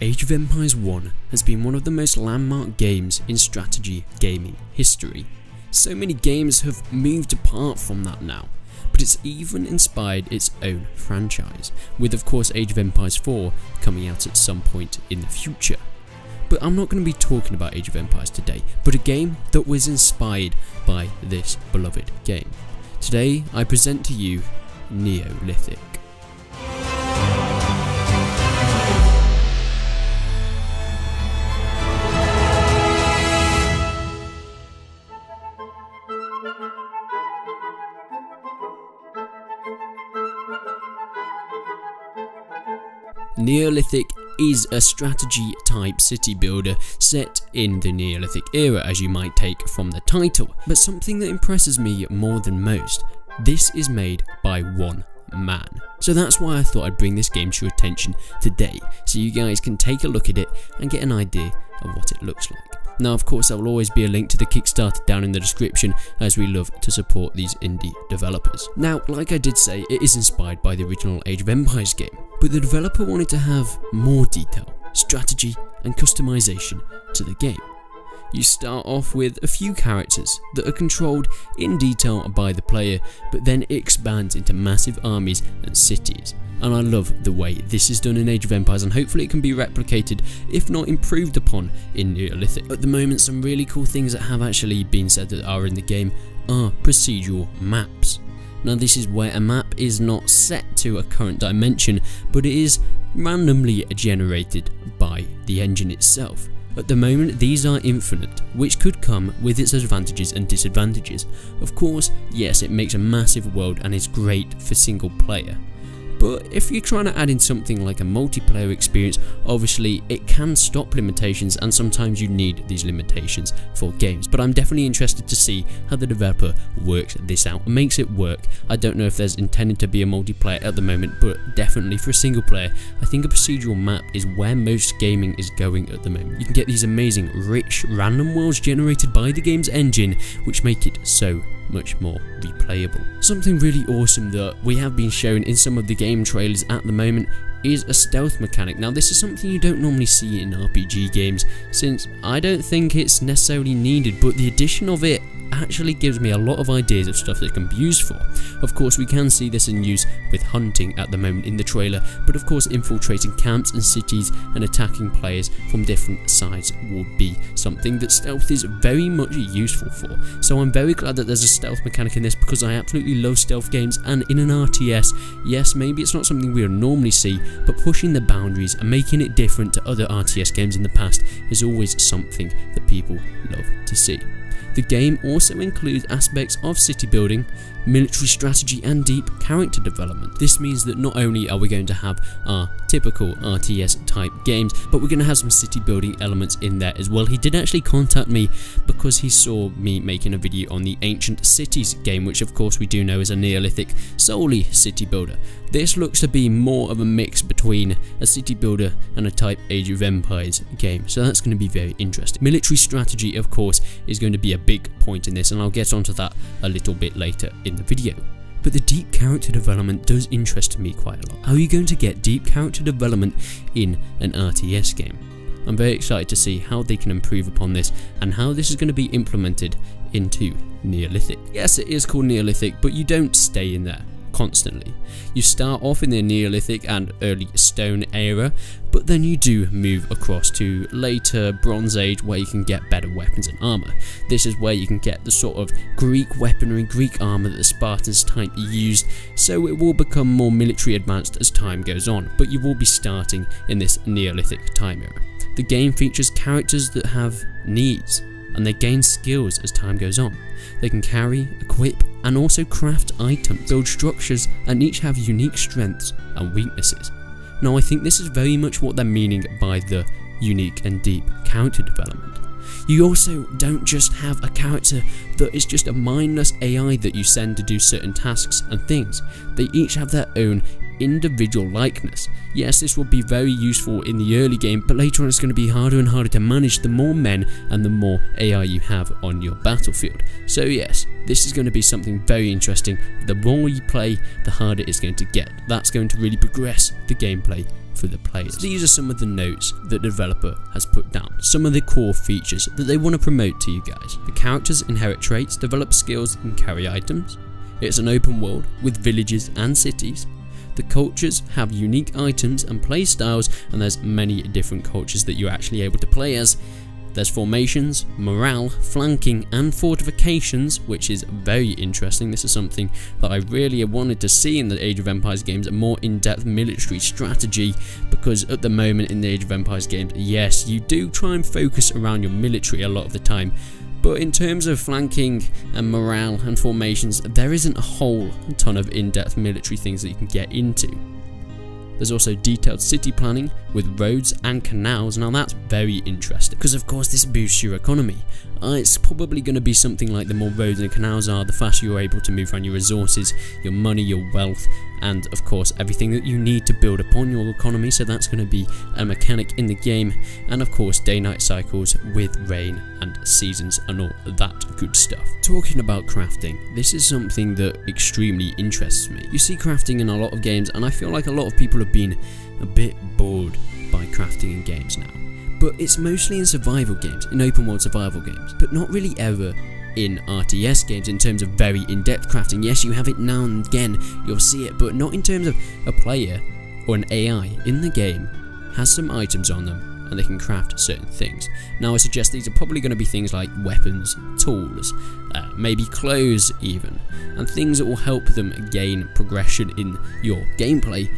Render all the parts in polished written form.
Age of Empires 1 has been one of the most landmark games in strategy gaming history. So many games have moved apart from that now, but it's even inspired its own franchise, with of course Age of Empires 4 coming out at some point in the future. But I'm not going to be talking about Age of Empires today, but a game that was inspired by this beloved game. Today I present to you Neolithic. Neolithic is a strategy type city builder set in the Neolithic era, as you might take from the title, but something that impresses me more than most, this is made by one man. So that's why I thought I'd bring this game to your attention today, so you guys can take a look at it and get an idea of what it looks like. Now of course there will always be a link to the Kickstarter down in the description, as we love to support these indie developers. Now like I did say, it is inspired by the original Age of Empires game, but the developer wanted to have more detail, strategy and customization to the game. You start off with a few characters that are controlled in detail by the player, but then it expands into massive armies and cities. And I love the way this is done in Age of Empires, and hopefully it can be replicated, if not improved upon, in Neolithic. At the moment, some really cool things that have actually been said that are in the game are procedural maps. Now this is where a map is not set to a current dimension, but it is randomly generated by the engine itself. At the moment these are infinite, which could come with its advantages and disadvantages. Of course, yes, it makes a massive world and is great for single player. But if you're trying to add in something like a multiplayer experience, obviously it can stop limitations, and sometimes you need these limitations for games. But I'm definitely interested to see how the developer works this out and makes it work. I don't know if there's intended to be a multiplayer at the moment, but definitely for a single player, I think a procedural map is where most gaming is going at the moment. You can get these amazing, rich, random worlds generated by the game's engine, which make it so much more replayable. Something really awesome that we have been shown in some of the game trailers at the moment is a stealth mechanic. Now this is something you don't normally see in RPG games, since I don't think it's necessarily needed, but the addition of it actually gives me a lot of ideas of stuff that it can be used for. Of course we can see this in use with hunting at the moment in the trailer, but of course infiltrating camps and cities and attacking players from different sides would be something that stealth is very much useful for. So I'm very glad that there's a stealth mechanic in this, because I absolutely love stealth games, and in an RTS, yes, maybe it's not something we would normally see, but pushing the boundaries and making it different to other RTS games in the past is always something that people love to see. The game also includes aspects of city building, military strategy and deep character development. This means that not only are we going to have our typical RTS type games, but we're going to have some city building elements in there as well. He did actually contact me because he saw me making a video on the Ancient Cities game, which of course we do know is a Neolithic solely city builder. This looks to be more of a mix between a city builder and a type Age of Empires game, so that's going to be very interesting. Military strategy of course is going to be a big point in this, and I'll get onto that a little bit later in the video. But the deep character development does interest me quite a lot. How are you going to get deep character development in an RTS game? I'm very excited to see how they can improve upon this and how this is going to be implemented into Neolithic. Yes, it is called Neolithic, but you don't stay in there constantly. You start off in the Neolithic and early Stone era, but then you do move across to later Bronze Age, where you can get better weapons and armor. This is where you can get the sort of Greek weaponry, Greek armor that the Spartans type used, so it will become more military advanced as time goes on, but you will be starting in this Neolithic time era. The game features characters that have needs, and they gain skills as time goes on. They can carry, equip, and also craft items, build structures, and each have unique strengths and weaknesses. Now I think this is very much what they're meaning by the unique and deep character development. You also don't just have a character that is just a mindless AI that you send to do certain tasks and things. They each have their own individual likeness. Yes, this will be very useful in the early game, but later on it's going to be harder and harder to manage the more men and the more AI you have on your battlefield. So yes, this is going to be something very interesting. The more you play, the harder it's going to get. That's going to really progress the gameplay for the players. These are some of the notes that the developer has put down, some of the core features that they want to promote to you guys. The characters inherit traits, develop skills, and carry items. It's an open world with villages and cities. The cultures have unique items and play styles, and there's many different cultures that you're actually able to play as. There's formations, morale, flanking, and fortifications, which is very interesting. This is something that I really wanted to see in the Age of Empires games, a more in-depth military strategy, because at the moment in the Age of Empires games, yes, you do try and focus around your military a lot of the time, but in terms of flanking and morale and formations, there isn't a whole ton of in-depth military things that you can get into. There's also detailed city planning with roads and canals. Now that's very interesting, because of course this boosts your economy. It's probably going to be something like the more roads and canals are, the faster you're able to move around your resources, your money, your wealth, and of course everything that you need to build upon your economy. So that's going to be a mechanic in the game, and of course day-night cycles with rain and seasons and all that good stuff. Talking about crafting, this is something that extremely interests me. You see crafting in a lot of games, and I feel like a lot of people have been a bit bored by crafting in games now. But it's mostly in survival games, in open world survival games, but not really ever in RTS games in terms of very in-depth crafting. Yes, you have it now and again, you'll see it, but not in terms of a player or an AI in the game has some items on them and they can craft certain things. Now I suggest these are probably going to be things like weapons, tools, maybe clothes even, and things that will help them gain progression in your gameplay.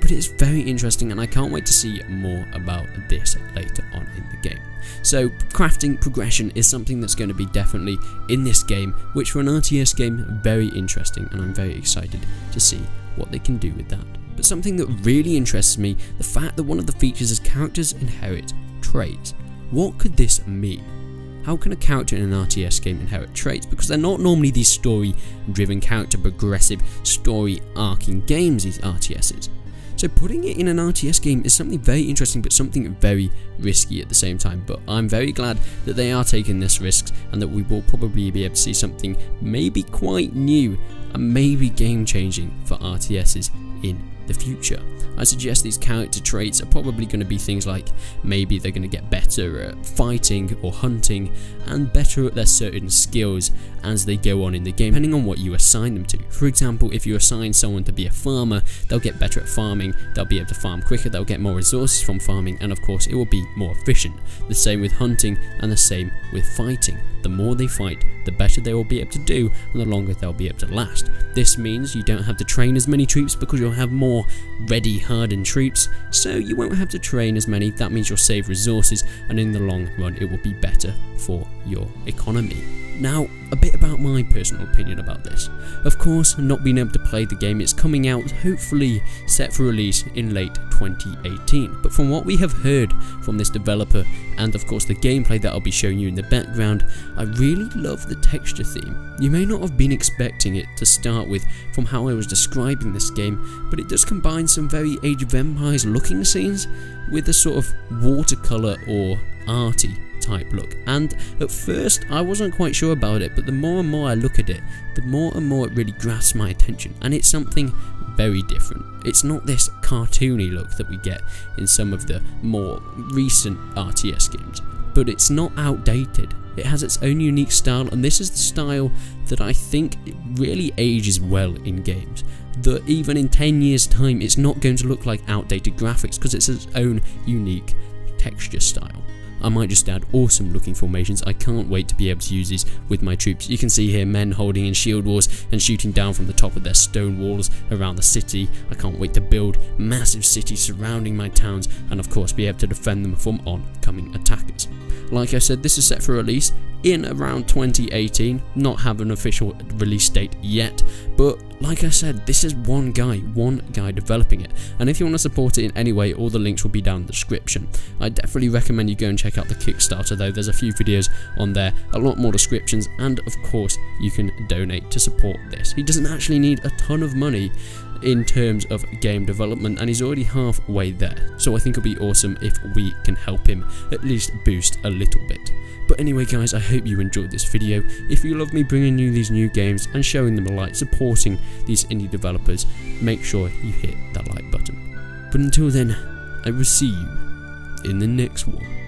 But it's very interesting, and I can't wait to see more about this later on in the game. So crafting progression is something that's going to be definitely in this game, which for an RTS game, very interesting, and I'm very excited to see what they can do with that. But something that really interests me, the fact that one of the features is characters inherit traits. What could this mean? How can a character in an RTS game inherit traits? Because they're not normally these story-driven, character progressive, story arcing games, these RTSs. So putting it in an RTS game is something very interesting, but something very risky at the same time. But I'm very glad that they are taking this risk, and that we will probably be able to see something maybe quite new and maybe game changing for RTSs in the future. I suggest these character traits are probably going to be things like maybe they're going to get better at fighting or hunting, and better at their certain skills as they go on in the game, depending on what you assign them to. For example, if you assign someone to be a farmer, they'll get better at farming, they'll be able to farm quicker, they'll get more resources from farming, and of course it will be more efficient. The same with hunting, and the same with fighting. The more they fight, the better they will be able to do, and the longer they'll be able to last. This means you don't have to train as many troops because you'll have more ready, hardened troops, so you won't have to train as many. That means you'll save resources, and in the long run it will be better for your economy. Now, a bit about my personal opinion about this. Of course, not being able to play the game, it's coming out, hopefully set for release in late 2018. But from what we have heard from this developer, and of course the gameplay that I'll be showing you in the background, I really love the texture theme. You may not have been expecting it to start with from how I was describing this game, but it does combine some very Age of Empires looking scenes with a sort of watercolour or arty type look. And at first I wasn't quite sure about it, but the more and more I look at it, the more and more it really grasps my attention, and it's something very different. It's not this cartoony look that we get in some of the more recent RTS games, but it's not outdated. It has its own unique style, and this is the style that I think really ages well in games. That even in 10 years time it's not going to look like outdated graphics, because it's its own unique texture style. I might just add awesome looking formations. I can't wait to be able to use these with my troops. You can see here men holding in shield walls and shooting down from the top of their stone walls around the city. I can't wait to build massive cities surrounding my towns, and of course be able to defend them from oncoming attackers. Like I said, this is set for release in around 2018, not have an official release date yet, but like I said, this is one guy developing it, and if you want to support it in any way, all the links will be down in the description. I definitely recommend you go and check out the Kickstarter though. There's a few videos on there, a lot more descriptions, and of course you can donate to support this. He doesn't actually need a ton of money in terms of game development, and he's already halfway there, so I think it'll be awesome if we can help him at least boost a little bit. But anyway guys, I hope you enjoyed this video. If you love me bringing you these new games and showing them a light, supporting these indie developers, make sure you hit that like button. But until then, I will see you in the next one.